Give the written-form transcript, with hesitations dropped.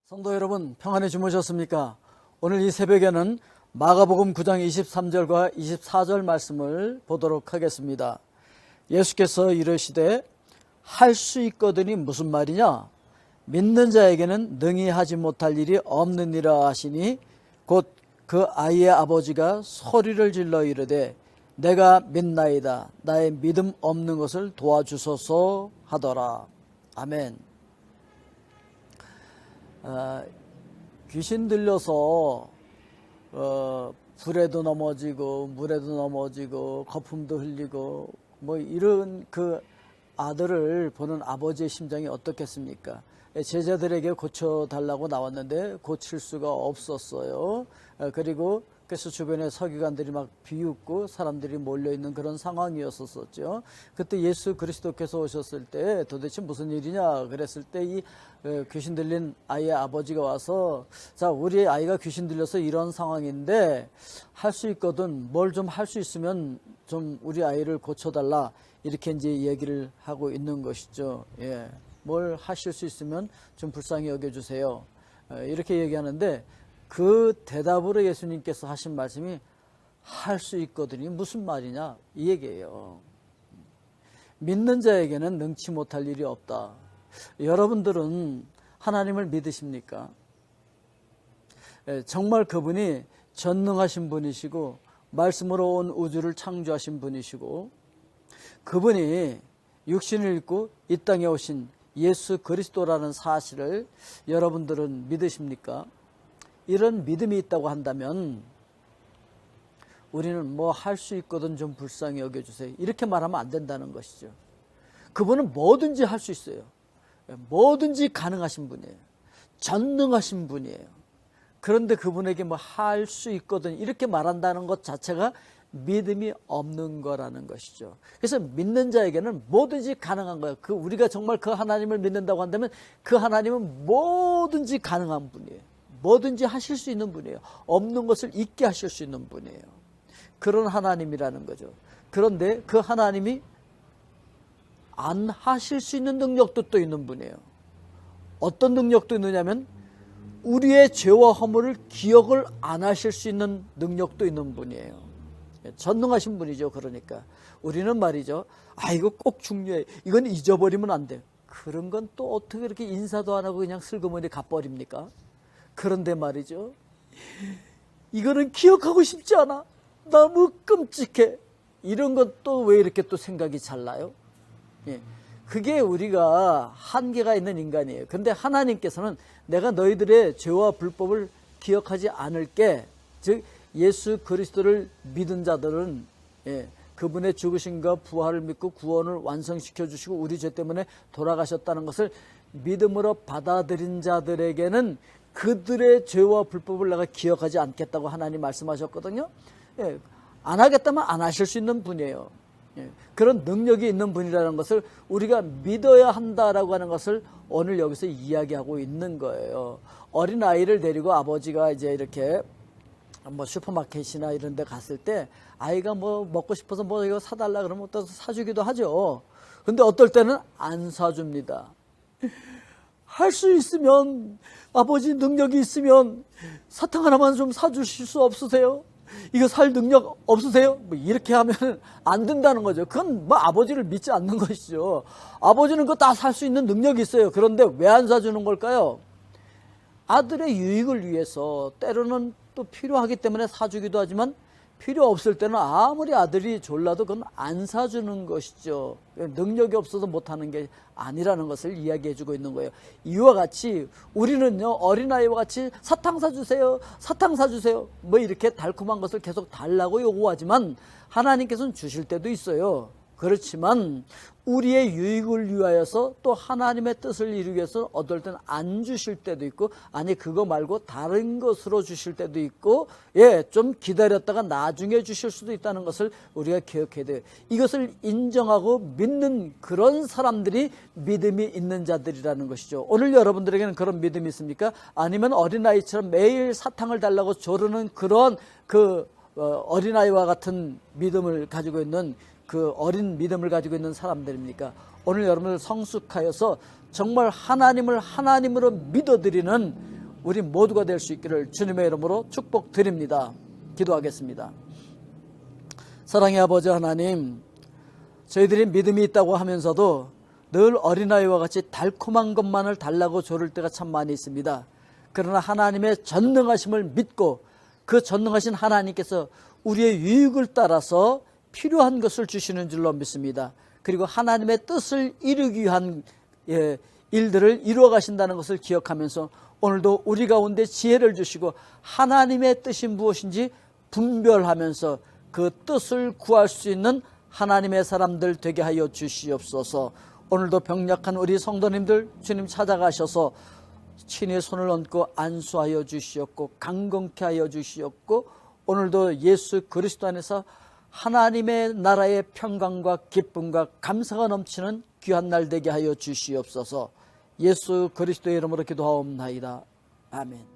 성도 여러분, 평안히 주무셨습니까? 오늘 이 새벽에는 마가복음 9장 23절과 24절 말씀을 보도록 하겠습니다. 예수께서 이르시되 할 수 있거든이 무슨 말이냐? 믿는 자에게는 능히 하지 못할 일이 없느니라 하시니 곧 그 아이의 아버지가 소리를 질러 이르되 내가 믿나이다. 나의 믿음 없는 것을 도와주소서 하더라. 아멘. 귀신 들려서 불에도 넘어지고 물에도 넘어지고 거품도 흘리고 뭐 이런 그 아들을 보는 아버지의 심정이 어떻겠습니까? 제자들에게 고쳐달라고 나왔는데 고칠 수가 없었어요. 그리고 그래서 주변에 서기관들이 막 비웃고 사람들이 몰려있는 그런 상황이었었죠. 그때 예수 그리스도께서 오셨을 때 도대체 무슨 일이냐 그랬을 때 이 귀신 들린 아이의 아버지가 와서 자, 우리 아이가 귀신 들려서 이런 상황인데 할 수 있거든 뭘 좀 할 수 있으면 좀 우리 아이를 고쳐달라 이렇게 이제 얘기를 하고 있는 것이죠. 예. 뭘 하실 수 있으면 좀 불쌍히 여겨주세요. 이렇게 얘기하는데 그 대답으로 예수님께서 하신 말씀이 할 수 있거든요. 무슨 말이냐? 이 얘기예요. 믿는 자에게는 능치 못할 일이 없다. 여러분들은 하나님을 믿으십니까? 정말 그분이 전능하신 분이시고 말씀으로 온 우주를 창조하신 분이시고 그분이 육신을 입고 이 땅에 오신 예수 그리스도라는 사실을 여러분들은 믿으십니까? 이런 믿음이 있다고 한다면 우리는 뭐 할 수 있거든 좀 불쌍히 여겨주세요 이렇게 말하면 안 된다는 것이죠. 그분은 뭐든지 할 수 있어요. 뭐든지 가능하신 분이에요. 전능하신 분이에요. 그런데 그분에게 뭐 할 수 있거든 이렇게 말한다는 것 자체가 믿음이 없는 거라는 것이죠. 그래서 믿는 자에게는 뭐든지 가능한 거예요. 우리가 정말 그 하나님을 믿는다고 한다면 그 하나님은 뭐든지 가능한 분이에요. 뭐든지 하실 수 있는 분이에요. 없는 것을 있게 하실 수 있는 분이에요. 그런 하나님이라는 거죠. 그런데 그 하나님이 안 하실 수 있는 능력도 또 있는 분이에요. 어떤 능력도 있느냐면 우리의 죄와 허물을 기억을 안 하실 수 있는 능력도 있는 분이에요. 전능하신 분이죠. 그러니까 우리는 말이죠. 이거 꼭 중요해. 이건 잊어버리면 안 돼. 그런 건 또 어떻게 이렇게 인사도 안 하고 그냥 슬그머니 가버립니까? 그런데 말이죠. 이거는 기억하고 싶지 않아. 너무 끔찍해. 이런 건 또 왜 이렇게 또 생각이 잘 나요? 예. 그게 우리가 한계가 있는 인간이에요. 근데 하나님께서는 내가 너희들의 죄와 불법을 기억하지 않을게. 즉 예수 그리스도를 믿은 자들은 그분의 죽으심과 부활을 믿고 구원을 완성시켜 주시고 우리 죄 때문에 돌아가셨다는 것을 믿음으로 받아들인 자들에게는 그들의 죄와 불법을 내가 기억하지 않겠다고 하나님 말씀하셨거든요. 안 하겠다면 안 하실 수 있는 분이에요. 그런 능력이 있는 분이라는 것을 우리가 믿어야 한다라고 하는 것을 오늘 여기서 이야기하고 있는 거예요. 어린 아이를 데리고 아버지가 이제 이렇게 뭐 슈퍼마켓이나 이런 데 갔을 때 아이가 뭐 먹고 싶어서 뭐 이거 사달라 그러면 또 사주기도 하죠. 근데 어떨 때는 안 사줍니다. 할 수 있으면 아버지 능력이 있으면 사탕 하나만 좀 사주실 수 없으세요? 이거 살 능력 없으세요? 뭐 이렇게 하면 안 된다는 거죠. 그건 뭐 아버지를 믿지 않는 것이죠. 아버지는 그거 다 살 수 있는 능력이 있어요. 그런데 왜 안 사주는 걸까요? 아들의 유익을 위해서 때로는 또 필요하기 때문에 사주기도 하지만 필요 없을 때는 아무리 아들이 졸라도 그건 안 사주는 것이죠. 능력이 없어서 못하는 게 아니라는 것을 이야기해 주고 있는 거예요. 이와 같이 우리는요 어린아이와 같이 사탕 사주세요 사탕 사주세요 뭐 이렇게 달콤한 것을 계속 달라고 요구하지만 하나님께서는 주실 때도 있어요. 그렇지만 우리의 유익을 위하여서 또 하나님의 뜻을 이루기 위해서 어떨 때는 안 주실 때도 있고 아니 그거 말고 다른 것으로 주실 때도 있고 좀 기다렸다가 나중에 주실 수도 있다는 것을 우리가 기억해야 돼요. 이것을 인정하고 믿는 그런 사람들이 믿음이 있는 자들이라는 것이죠. 오늘 여러분들에게는 그런 믿음이 있습니까? 아니면 어린아이처럼 매일 사탕을 달라고 조르는 그런 어린아이와 같은 믿음을 가지고 있는 그 어린 믿음을 가지고 있는 사람들입니까? 오늘 여러분들 성숙하여서 정말 하나님을 하나님으로 믿어드리는 우리 모두가 될 수 있기를 주님의 이름으로 축복드립니다. 기도하겠습니다. 사랑의 아버지 하나님, 저희들이 믿음이 있다고 하면서도 늘 어린아이와 같이 달콤한 것만을 달라고 조를 때가 참 많이 있습니다. 그러나 하나님의 전능하심을 믿고 그 전능하신 하나님께서 우리의 유익을 따라서 필요한 것을 주시는 줄로 믿습니다. 그리고 하나님의 뜻을 이루기 위한 일들을 이루어 가신다는 것을 기억하면서 오늘도 우리 가운데 지혜를 주시고 하나님의 뜻이 무엇인지 분별하면서 그 뜻을 구할 수 있는 하나님의 사람들 되게 하여 주시옵소서. 오늘도 병약한 우리 성도님들 주님 찾아가셔서 친히 손을 얹고 안수하여 주시옵고 강건케 하여 주시옵고 오늘도 예수 그리스도 안에서 하나님의 나라의 평강과 기쁨과 감사가 넘치는 귀한 날 되게 하여 주시옵소서. 예수 그리스도의 이름으로 기도하옵나이다. 아멘.